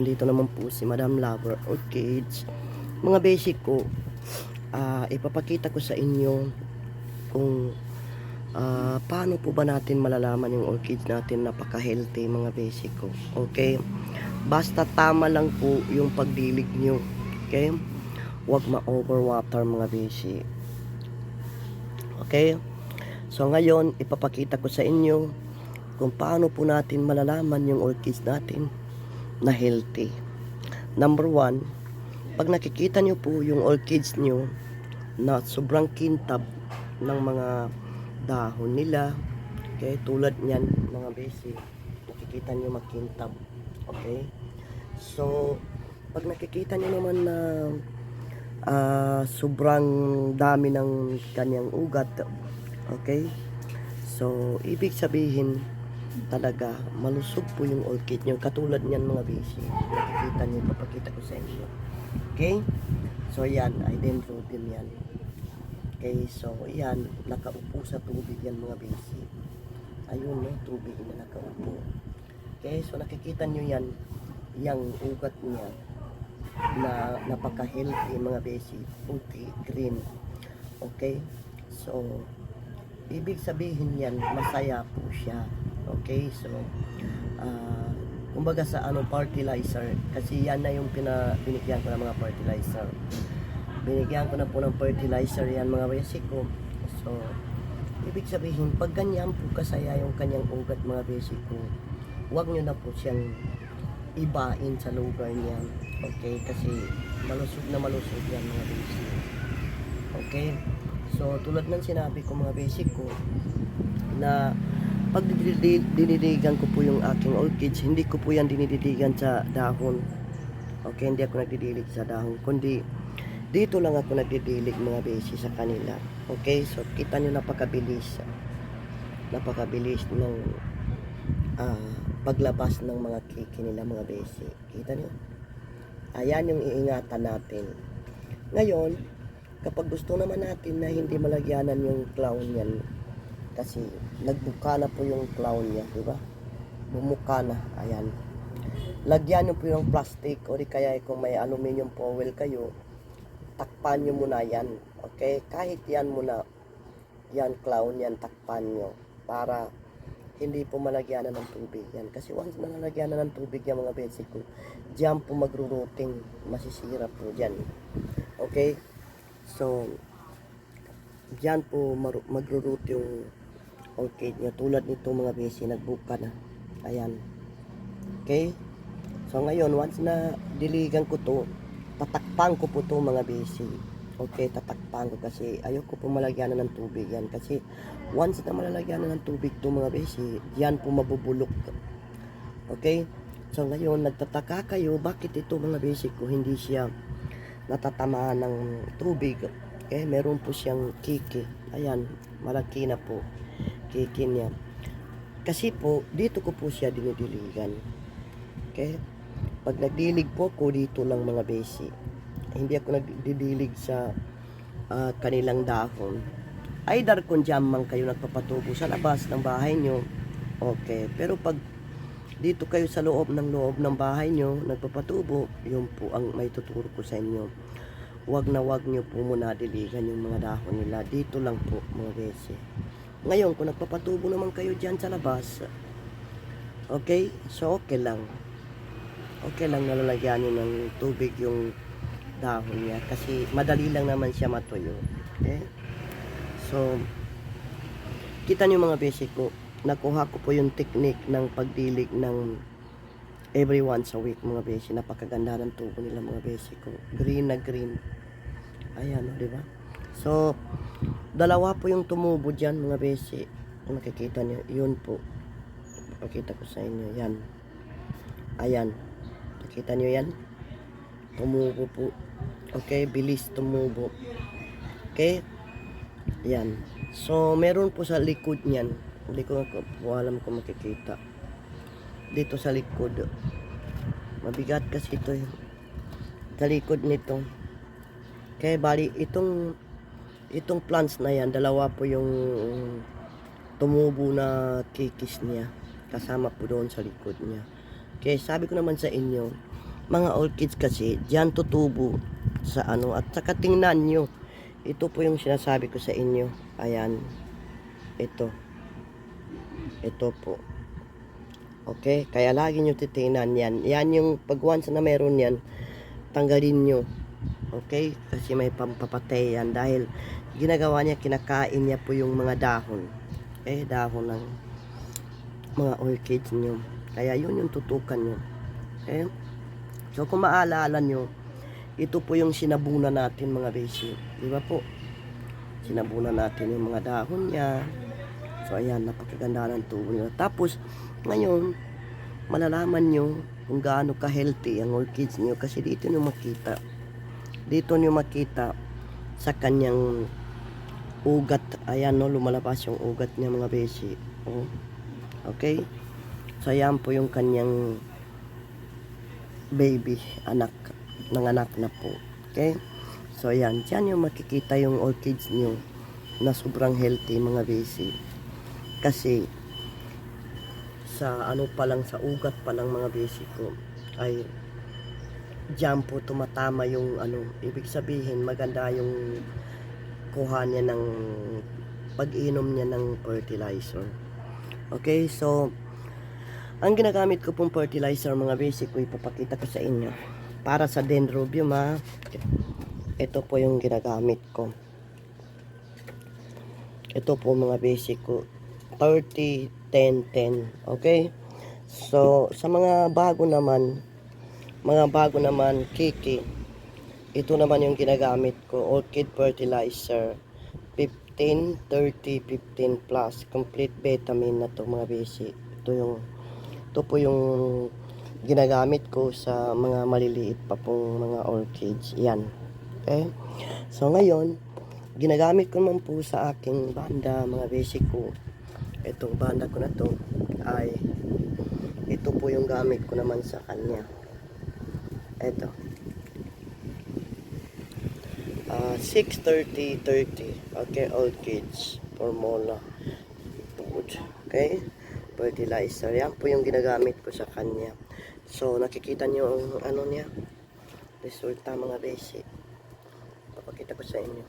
andito naman po si Madam Lover Orchids. Mga basic ko, ipapakita ko sa inyo kung paano po ba natin malalaman yung orchids natin napaka-healthy, mga basic ko. Okay? Basta tama lang po yung pagdilig nyo. Okay? Huwag ma-overwater, mga basic. Okay? So ngayon, ipapakita ko sa inyo kung paano po natin malalaman yung orchids natin na healthy. Number one, pag nakikita nyo po yung orchids nyo na sobrang kintab ng mga dahon nila, okay, tulad nyan mga basic, nakikita nyo makintab, okay. So pag nakikita nyo naman na sobrang dami ng kanyang ugat, okay, so ibig sabihin talaga malusog po yung orchid nyo, katulad nyan mga basic, nakikita nyo, papakita ko sa inyo. Okay, so yan ay dendrobium yan. Okay, so yan, nakaupo sa tubig yan mga basic. Ayun, no, tubig na nakaupo. Okay, so nakikita nyo yan, yung ugat niya na napaka-healthy mga basic, puti, green. Okay, so ibig sabihin yan, masaya po siya. Okay, so kumbaga sa fertilizer, kasi yan na yung binigyan ko ng mga fertilizer. Binigyan ko na po ng fertilizer yan mga basic ko. So ibig sabihin, pag ganyan po kasaya yung kanyang ugat mga basic ko, huwag nyo na po siyang ibain sa lugar niyan. Okay, kasi malusog yan mga basic. Okay, so tulad ng sinabi ko mga basic ko, na pag dinidiligan ko po yung aking orchids, hindi ko po yan dinidiligan sa dahon. Okay, hindi ako nagdidilig sa dahon, kundi dito lang ako nagdidilig mga basic sa kanila. Okay, so kita nyo napakabilis ng paglabas ng mga kiki nila mga basic. Kita nyo, ayan yung iingatan natin. Ngayon, kapag gusto naman natin na hindi malagyanan yung clown yan, kasi nagbuka na po yung clown niya, di ba? Bumuka na, ayan. Lagyan nyo po yung plastic, o di kaya kung may aluminum foil kayo, takpan nyo muna yan. Okay, kahit yan muna, yan clown yan, takpan nyo para hindi po malagyanan ng tubig yan. Kasi once na nalagyanan ng tubig yan mga basic ko, diyan po magro-rooting, masisira po dyan. Okay, so diyan po magro-root yung orchid nyo, tulad nito mga basic, nagbuka na, ayan. Okay, so ngayon once na diligan ko to, tatakpan ko po to mga basic. Okay, tatakpan ko kasi ayoko po malagyanan ng tubig yan, kasi once na malalagyanan ng tubig to mga basic, yan po mabubulok. Okay, so ngayon nagtataka kayo bakit ito mga basic ko hindi siya natatamaan ng tubig. Okay, meron po siyang kiki, ayan, malaki na po kiki niya, kasi po dito ko po siya dinidiligan. Okay, pag nagdilig po ko dito lang mga basic, hindi ako nagdidilig sa kanilang dahon. Either kung dyan man kayo nagpapatubo sa labas ng bahay nyo, okay, pero pag dito kayo sa loob ng bahay nyo nagpapatubo, yun po ang may tuturo ko sa inyo. Wag nyo po muna diligan yung mga dahon nila, dito lang po mga basic. Ngayon kung nagpapatubo naman kayo dyan sa labas, okay, so okay lang nalalagyan nyo ng tubig yung dahon niya, kasi madali lang naman siya matuyo. Okay, so kita nyo mga basic ko, nakuha ko po yung technique ng pagdilig ng every once a week mga basic. Napakaganda ng tubo nila mga basic ko, green na green, ayan o, diba? So dalawa po yung tumubo dyan mga basic, kung nakikita nyo, yun po, pakita ko sa inyo, yan, ayan, nakita nyo yan, tumubo po. Okay, bilis tumubo. Okay, yan. So meron po sa likod niyan, hindi ko po alam kung makikita dito sa likod, mabigat kasi ito sa likod nito. Okay, bali itong plants na yan, dalawa po yung tumubo na kikis niya, kasama po doon sa likod niya. Okay, sabi ko naman sa inyo, mga orchids kasi, diyan tutubo sa ano. At saka tingnan nyo, ito po yung sinasabi ko sa inyo. Ayan, ito. Ito po. Okay, kaya lagi nyo titingnan yan. Yan yung pag once na meron yan, tanggalin nyo. Okay, kasi may pampapatay yan. Dahil ginagawa niya, kinakain niya po yung mga dahon. Dahon ng mga orchids nyo. Kaya yun yung tutukan nyo. Okay, so kung maalala nyo, ito po yung sinabunan natin mga basic. Di ba po? Sinabunan natin yung mga dahon niya. So ayan, napakaganda ng tubo nyo. Tapos, ngayon, malalaman nyo kung gaano ka-healthy ang orchids nyo. Kasi dito nyo makita. Dito nyo makita sa kanyang ugat. Ayan, no, lumalabas yung ugat niya mga basic. Oh. Okay? So ayan po yung kanyang baby, anak. Nanganak na po. Okay? So ayan, dyan yung makikita yung orchids nyo na sobrang healthy mga basic. Kasi sa ano pa lang, sa ugat pa lang mga basic ko ay dyan po tumatama yung ano, ibig sabihin maganda yung kuha niya ng pag-inom niya ng fertilizer. Okay, so ang ginagamit ko pong fertilizer mga basic ko, ipapakita ko sa inyo para sa dendrobium ha. Ito po yung ginagamit ko. Ito po mga basic ko, 30-10-10. Okay? So, sa mga bago naman, Kiki, ito naman yung ginagamit ko, orchid fertilizer, 15-30-15 plus, complete vitamin na to mga basic. Ito po yung ginagamit ko sa mga maliliit pa pong mga orchids. Yan. Okay? So, ngayon, ginagamit ko naman po sa aking banda, mga basic ko. Itong banda ko na to ay ito po yung gamit ko naman sa kanya. Ito 6-30-30. Okay, orchids formula food. Okay, fertilizer. Yan po yung ginagamit ko sa kanya. So nakikita nyo ang ano niya, resulta mga basic. Papakita ko sa inyo.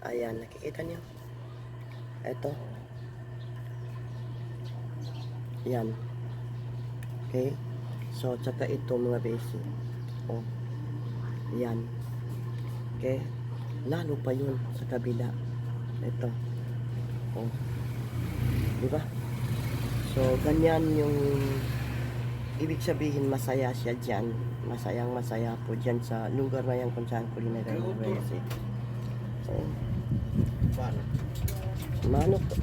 Ayan, nakikita nyo. Ito. Yan. Okay. So, tsaka ito mga basic. Oh. Yan. Okay. Lalo pa yun sa kabila. Ito. Oh. Diba? So, ganyan yung ibig sabihin masaya siya dyan. Masaya po dyan sa lugar na yan kung saan ko linagay yung basic. So, manok to.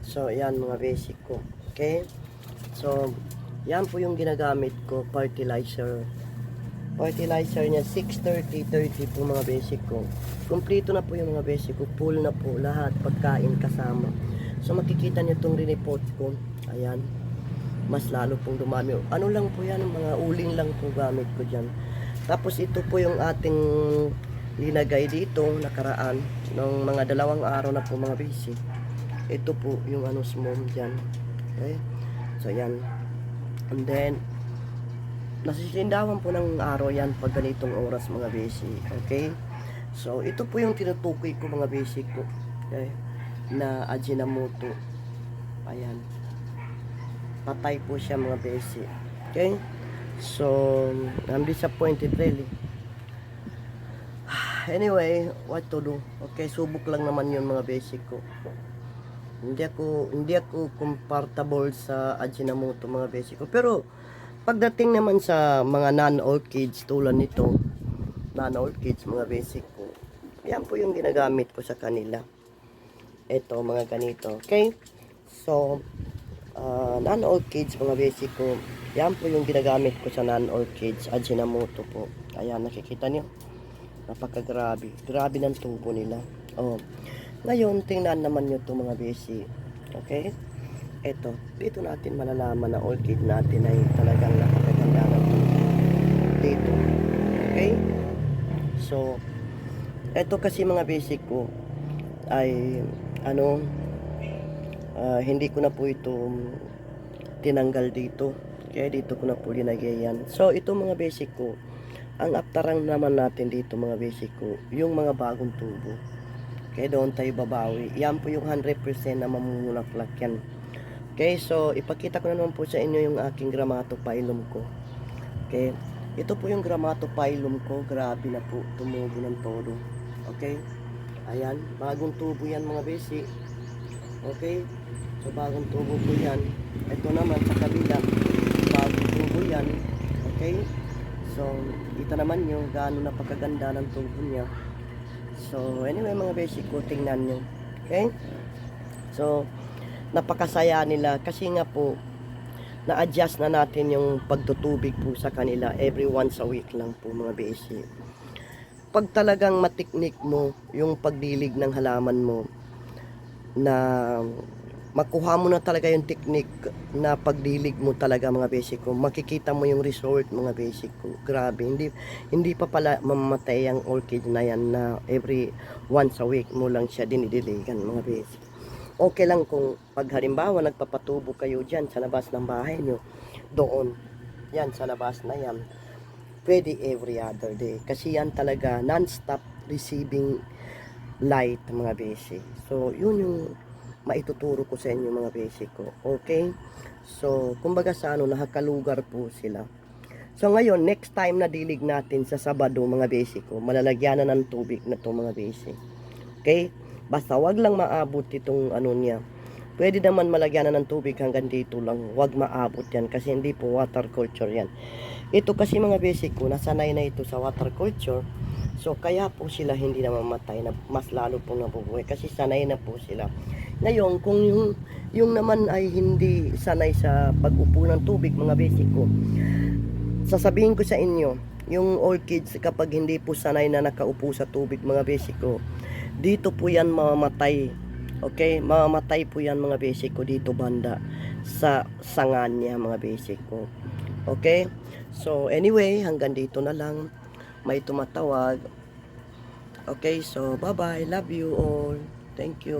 So, yan mga basic ko. Okay? So, yan po yung ginagamit ko, fertilizer. Fertilizer niya, 6-30-30 po mga basic ko. Kompleto na po yung mga basic ko. Full na po lahat, pagkain kasama. So, makikita niyo itong report ko. Ayan. Mas lalo pong dumami. Ano lang po yan, mga uling lang po gamit ko dyan. Tapos, ito po yung ating linagay dito, nakaraan. Nung mga 2 araw na po mga basic. Ito po yung ano small dyan. Okay? So yan. And then nasisindawan po ng araw yan pag ganitong oras mga basic. Okay? So ito po yung tinutukoy ko mga basic ko. Okay? Na Ajinomoto. Ayan. Patay po siya mga basic. Okay? So I'm disappointed really. Anyway, what to do? Okay, subok lang naman yun mga basic ko. Hindi ako comfortable sa Ajinomoto mga basic ko. Pero pagdating naman sa mga non-orchids tulad nito, non-orchids mga basic ko, yan po yung ginagamit ko sa kanila. Ito mga ganito. Okay? So non-orchids mga basic ko, yan po yung ginagamit ko sa non-orchids, Ajinomoto po. Ayan, nakikita niyo. Napakagrabe. Grabe ng tubo nila. Oh. Ngayon, tingnan naman nyo ito mga basic. Okay? Ito. Dito natin malalaman na orchid natin ay talagang napakaganda ng tubo. Dito. Okay? So, ito kasi mga basic ko ay ano, hindi ko na po ito tinanggal dito. Kaya dito ko na po linagay yan. So ito mga basic ko, ang afterang naman natin dito mga basic ko, yung mga bagong tubo. Okay, doon tayo babawi. Yan po yung 100% na mamumulaklak yan. Okay, so ipakita ko na naman po sa inyo yung aking Grammatophyllum ko. Okay, ito po yung Grammatophyllum ko. Grabe na po, tumubo ng todo. Okay, ayan, bagong tubo yan mga basic. Okay, so bagong tubo po yan. Ito naman sa kabila, bagong tubo yan. Okay, so ito naman yung gaano napakaganda ng tubo niya. So anyway mga basic ko, tingnan nyo. Okay, so napakasaya nila kasi nga po na-adjust na natin yung pagtutubig po sa kanila every once a week lang po mga basic. Pag talagang matiknik mo yung pagdilig ng halaman mo, na makuha mo na talaga yung technique na pagdilig mo talaga mga basic ko, makikita mo yung result mga basic ko. Grabe, hindi pa pala mamamatay ang orchid na yan na every once a week mo lang siya dinidiligan mga basic. Okay lang kung pag halimbawa nagpapatubo kayo dyan sa labas ng bahay nyo, doon yan sa labas na yan, pwede every other day kasi yan talaga non-stop receiving light mga basic. So yun yung maituturo ko sa inyo mga basic ko. Okay, so kumbaga sa nakakalugar po sila. So ngayon next time na dilig natin sa Sabado mga basic ko, malalagyan na ng tubig na to mga basic. Okay, basta wag lang maabot itong niya. Pwede naman malagyan na ng tubig hanggang dito lang, wag maabot yan kasi hindi po water culture yan. Ito kasi mga basic ko, nasanay na ito sa water culture. So kaya po sila hindi na mamatay, na mas lalo pong nabubuhay kasi sanay na po sila. Ngayon kung yung naman ay hindi sanay sa pag-upo ng tubig mga basic ko, sasabihin ko sa inyo, yung orchids kapag hindi po sanay na nakaupo sa tubig mga basic ko, dito po yan mamamatay. Okay, mamamatay po yan mga basic ko dito banda sa sangan niya mga basic ko. Okay, so anyway, hanggang dito na lang. May tumatawag. Okay, so bye bye, love you all, thank you.